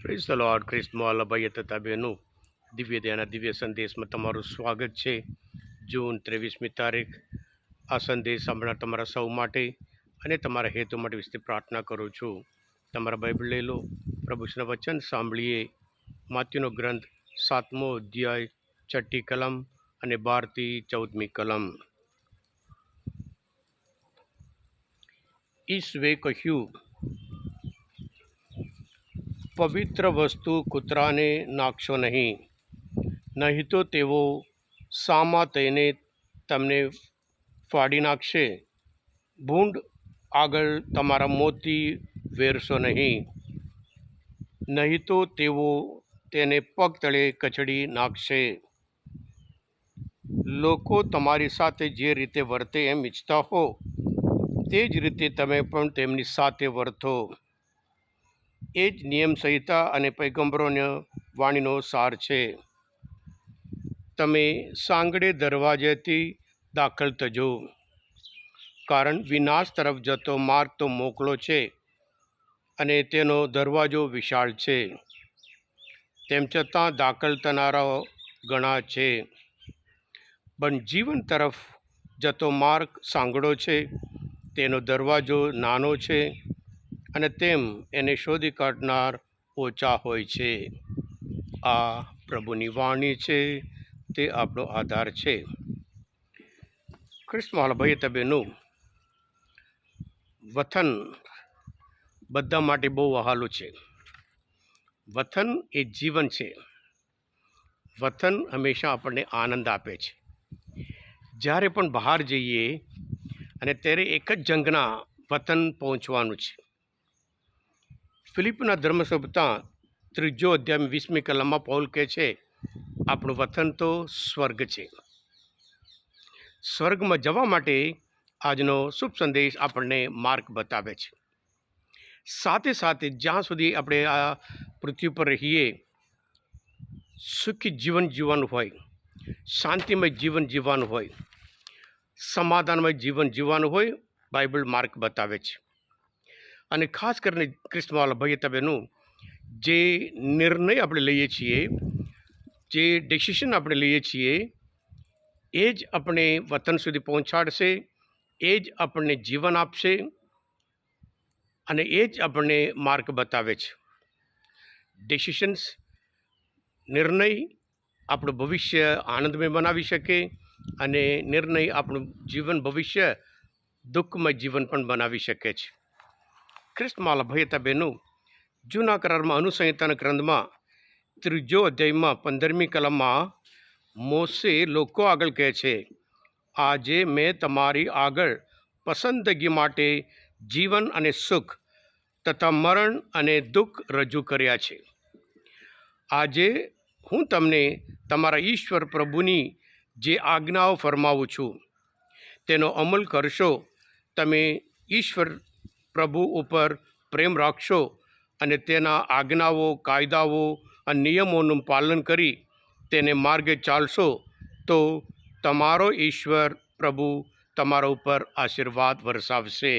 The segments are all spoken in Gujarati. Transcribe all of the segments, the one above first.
Praise the lord. ખ્રિસ્તમાં ભાઈ તથા બહેનો, દિવ્ય દયાના દિવ્ય સંદેશમાં તમારું સ્વાગત છે. જૂન 23મી તારીખ. આ સંદેશ સાંભળનાર તમારા સૌ માટે અને તમારા હેતુ માટે વિશે પ્રાર્થના કરું છું. તમારા બાઇબલ લઈ લો, પ્રભુના વચન સાંભળીએ. માથ્યુનો ગ્રંથ 7મો અધ્યાય 6ઠ્ઠી કલમ અને 12થી 14મી કલમ. ઈસવે કહ્યું, પવિત્ર વસ્તુ કૂતરાને નાખશો નહીં, નહીં તો તેઓ સામા થઈને તમને ફાડી નાખશે. ભૂંડ આગળ તમારા મોતી વેરશો નહીં, નહીં તો તેઓ તેને પગ તળે કચડી નાખશે. લોકો તમારી સાથે જે રીતે વર્તે એમ ઈચ્છતા હો, તે જ રીતે તમે પણ તેમની સાથે વર્તો. એ જ નિયમ સંહિતા અને પૈગંબરોની વાણીનો સાર છે. તમે સાંકડે દરવાજેથી દાખલ થજો, કારણ વિનાશ તરફ જતો માર્ગ તો મોકળો છે અને તેનો દરવાજો વિશાળ છે. તેમ છતાં દાખલ થનારાઓ ઘણા છે. પણ જીવન તરફ જતો માર્ગ સાંકડો છે, તેનો દરવાજો નાનો છે અને તેમ એને શોધી કાઢનાર ઓછા હોય છે. આ પ્રભુની વાણી છે, તે આપણો આધાર છે. ખ્રિસ્તમાં ભાઈ તબેનો, વતન બધા માટે બહુ વહાલું છે. વતન એ જીવન છે. વતન હંમેશા આપણને આનંદ આપે છે. જ્યારે પણ બહાર જઈએ અને ત્યારે એક જ જંગના વતન પહોંચવાનું છે. ફિલિપના ધર્મસભ્યતા 3 અધ્યાય 20મી કલમમાં પૌલ કહે છે, આપણું વતન તો સ્વર્ગ છે. સ્વર્ગમાં જવા માટે આજનો શુભ સંદેશ આપણને માર્ગ બતાવે છે. સાથે સાથે જ્યાં સુધી આપણે આ પૃથ્વી પર રહીએ, સુખી જીવન જીવવાનું હોય, શાંતિમય જીવન જીવવાનું હોય, સમાધાનમય જીવન જીવવાનું હોય, બાઇબલ માર્ગ બતાવે છે. અને ખાસ કરીને ખ્રિસ્તવાળા ભાઈ તબેનું જે નિર્ણય આપણે લઈએ છીએ, જે ડિસિશન આપણે લઈએ છીએ, એ જ આપણે વતન સુધી પહોંચાડશે, એ જ આપણને જીવન આપશે અને એ જ આપણને માર્ગ બતાવે છે. ડિસિશન્સ, નિર્ણય આપણું ભવિષ્ય આનંદમય બનાવી શકે અને નિર્ણય આપણું જીવન ભવિષ્ય દુઃખમય જીવન પણ બનાવી શકે છે. ખ્રિસ્તમાલા ભયતા બહેનું, જૂના કરારમાં અનુસંહિતાના ગ્રંથમાં 3 અધ્યાયમાં 15મી કલમમાં મોસે લોકો આગળ કહે છે, આજે મેં તમારી આગળ પસંદગી માટે જીવન અને સુખ તથા મરણ અને દુઃખ રજૂ કર્યા છે. આજે હું તમને તમારા ઈશ્વર પ્રભુની જે આજ્ઞાઓ ફરમાવું છું, તેનો અમલ કરશો. તમે ઈશ્વર પ્રભુ ઉપર પ્રેમ રાખશો અને તેના આજ્ઞાઓ, કાયદાઓ અને નિયમોનું પાલન કરી તેને માર્ગે ચાલશો, તો તમારો ઈશ્વર પ્રભુ તમારા ઉપર આશીર્વાદ વરસાવશે.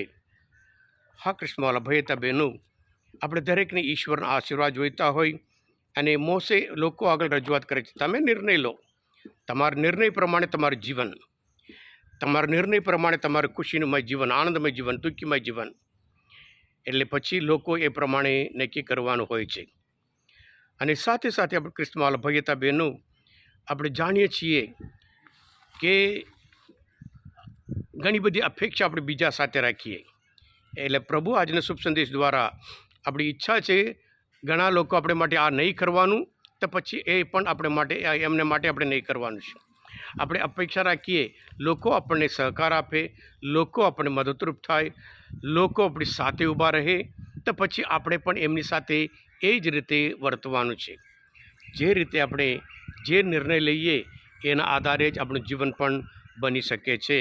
હા કૃષ્ણવાલા ભયતા બહેનું, આપણે દરેકને ઈશ્વરના આશીર્વાદ જોઈતા હોય અને મોસે લોકો આગળ રજૂઆત કરે છે, તમે નિર્ણય લો. તમારા નિર્ણય પ્રમાણે તમારું જીવન, તમારા નિર્ણય પ્રમાણે તમારું ખુશીમય જીવન, આનંદમય જીવન, દુઃખીમય જીવન. એટલે પછી લોકો એ પ્રમાણે નક્કી કરવાનું હોય છે. અને સાથે સાથે આપણે ખ્રિસ્તવાલા ભયતા બહેનું, આપણે જાણીએ છીએ કે ઘણી બધી અપેક્ષા આપણે બીજા સાથે રાખીએ. એટલે પ્રભુ આજના શુભ સંદેશ દ્વારા આપણી ઈચ્છા છે, ઘણા લોકો આપણે માટે આ નહીં કરવાનું, તો પછી એ પણ આપણે માટે એમને માટે આપણે નહીં કરવાનું છે. આપણે અપેક્ષા રાખીએ, લોકો આપણને સહકાર આપે, લોકો આપણને મદદરૂપ થાય, લોકો આપણી સાથે ઊભા રહે, તો પછી આપણે પણ એમની સાથે એ જ રીતે વર્તવાનું છે. જે રીતે આપણે જે નિર્ણય લઈએ એના આધારે જ આપણું જીવન પણ બની શકે છે.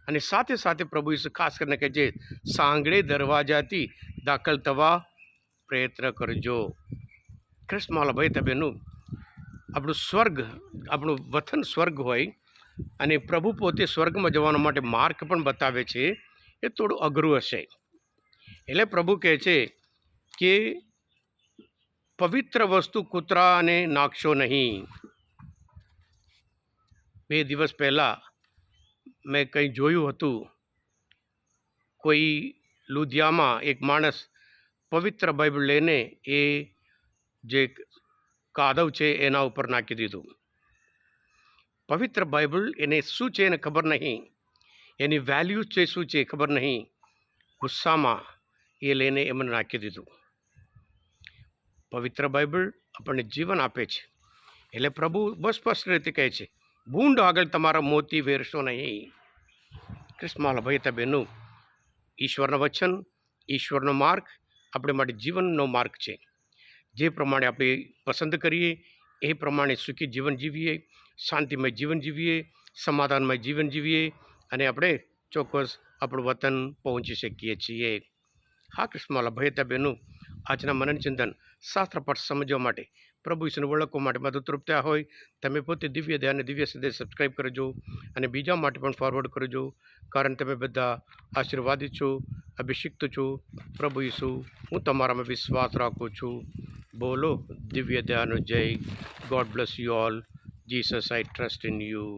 અને સાથે સાથે પ્રભુ ઈસુ ખાસ કરીને કહે છે, સાંકડે દરવાજાથી દાખલ થવા પ્રયત્ન કરજો. ખ્રિસ્તવાલા ભાઈ તબેનું, આપણું સ્વર્ગ, આપણું વતન સ્વર્ગ હોય અને પ્રભુ પોતે સ્વર્ગમાં જવા માટે માર્ગ પણ બતાવે છે, એ થોડું અઘરું હશે. એટલે પ્રભુ કહે છે કે પવિત્ર વસ્તુ કૂતરાને નાખશો નહીં. 2 દિવસ પહેલાં મેં કંઈ જોયું હતું. કોઈ લુધિયામાં એક માણસ પવિત્ર બાઇબલ લઈને એ જે કાદવ છે એના ઉપર નાખી દીધું. પવિત્ર બાઇબલ એને શું છે એને ખબર નહીં, એની વેલ્યુ છે શું છે ખબર નહીં. ગુસ્સામાં એ લઈને એમને નાખી દીધું. પવિત્ર બાઇબલ આપણને જીવન આપે છે. એટલે પ્રભુ બહુ સ્પષ્ટ રીતે કહે છે, ભૂંડ આગળ તમારા મોતી વેરશો નહીં. ક્રિસ્મસ ભાઈ બહેનો, ઈશ્વરનું વચન, ઈશ્વરનો માર્ગ આપણે માટે જીવનનો માર્ગ છે. જે પ્રમાણે આપણે પસંદ કરીએ એ પ્રમાણે સુખી જીવન જીવીએ, શાંતિમય જીવન જીવીએ, સમાધાનમય જીવન જીવીએ અને આપણે ચોક્કસ આપણું વતન પહોંચી શકીએ છીએ. હા ક્રિસ્મસ ભાઈ બહેનો, આજના મનન ચિંતન શાસ્ત્ર પાઠ સમજવા માટે, પ્રભુ ઈશ્વરને ઓળખવા માટે મદદરૂપ થયા હોય, તમે પોતે દિવ્ય ધ્યાન અને દિવ્ય સંદેશ સબસ્ક્રાઈબ કરજો અને બીજા માટે પણ ફોરવર્ડ કરજો. કારણ તમે બધા આશીર્વાદિત છો, અભિષિક્ત છો. પ્રભુ ઈસુ, હું તમારામાં વિશ્વાસ રાખું છું. બોલો દિવ્ય ધ્યાન જય. God bless you all. Jesus, I trust in you.